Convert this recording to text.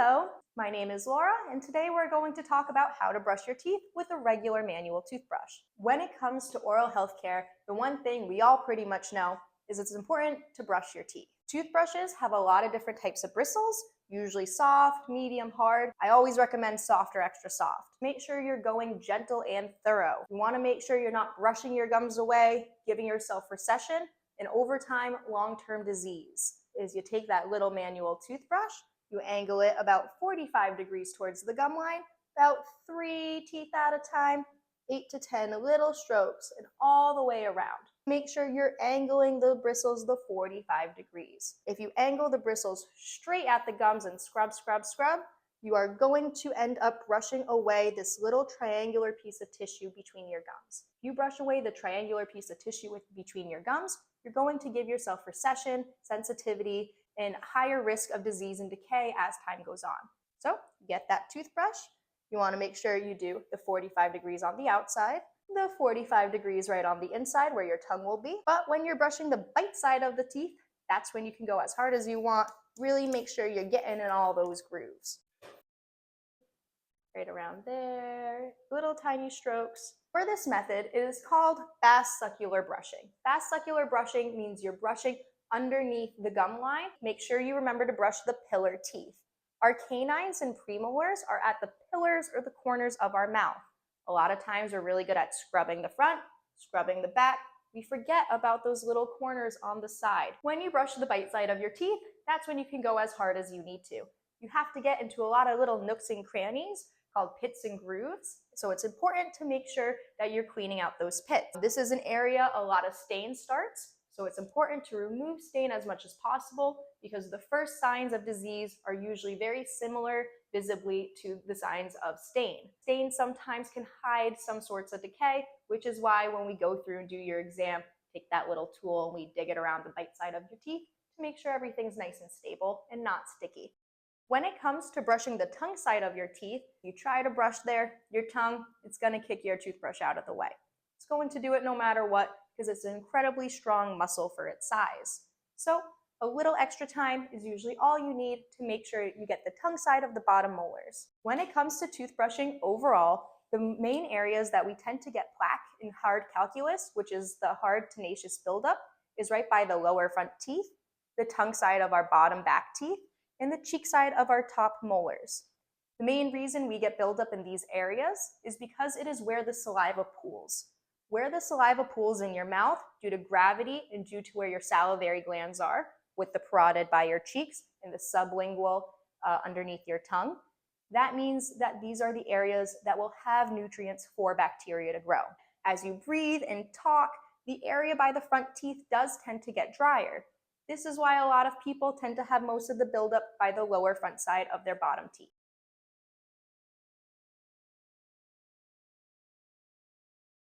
Hello, my name is Laura, and today we're going to talk about how to brush your teeth with a regular manual toothbrush. When it comes to oral health care, the one thing we all pretty much know is it's important to brush your teeth. Toothbrushes have a lot of different types of bristles, usually soft, medium, hard. I always recommend soft or extra soft. Make sure you're going gentle and thorough. You want to make sure you're not brushing your gums away, giving yourself recession, and over time, long-term disease. Is you take that little manual toothbrush, you angle it about 45 degrees towards the gum line, about 3 teeth at a time, 8 to 10 little strokes, and all the way around. Make sure you're angling the bristles the 45 degrees. If you angle the bristles straight at the gums and scrub, scrub, scrub, you are going to end up brushing away this little triangular piece of tissue between your gums. If you brush away the triangular piece of tissue between your gums, you're going to give yourself recession, sensitivity, and higher risk of disease and decay as time goes on. So get that toothbrush. You want to make sure you do the 45 degrees on the outside, the 45 degrees right on the inside where your tongue will be. But when you're brushing the bite side of the teeth, that's when you can go as hard as you want. Really make sure you're getting in all those grooves. Right around there, little tiny strokes. For this method, it is called fast succular brushing. Fast succular brushing means you're brushing underneath the gum line. Make sure you remember to brush the pillar teeth. Our canines and premolars are at the pillars or the corners of our mouth. A lot of times we're really good at scrubbing the front, scrubbing the back. We forget about those little corners on the side. When you brush the bite side of your teeth, that's when you can go as hard as you need to. You have to get into a lot of little nooks and crannies called pits and grooves. So it's important to make sure that you're cleaning out those pits. This is an area a lot of stain starts. So it's important to remove stain as much as possible because the first signs of disease are usually very similar visibly to the signs of stain. Stain sometimes can hide some sorts of decay, which is why when we go through and do your exam, take that little tool and we dig it around the bite side of your teeth to make sure everything's nice and stable and not sticky. When it comes to brushing the tongue side of your teeth, you try to brush there, your tongue, it's going to kick your toothbrush out of the way. It's going to do it no matter what because it's an incredibly strong muscle for its size. So a little extra time is usually all you need to make sure you get the tongue side of the bottom molars. When it comes to toothbrushing overall, the main areas that we tend to get plaque in hard calculus, which is the hard tenacious buildup, is right by the lower front teeth, the tongue side of our bottom back teeth, and the cheek side of our top molars. The main reason we get buildup in these areas is because it is where the saliva pools. Where the saliva pools in your mouth due to gravity and due to where your salivary glands are, with the parotid by your cheeks and the sublingual underneath your tongue, that means that these are the areas that will have nutrients for bacteria to grow. As you breathe and talk, the area by the front teeth does tend to get drier. This is why a lot of people tend to have most of the buildup by the lower front side of their bottom teeth.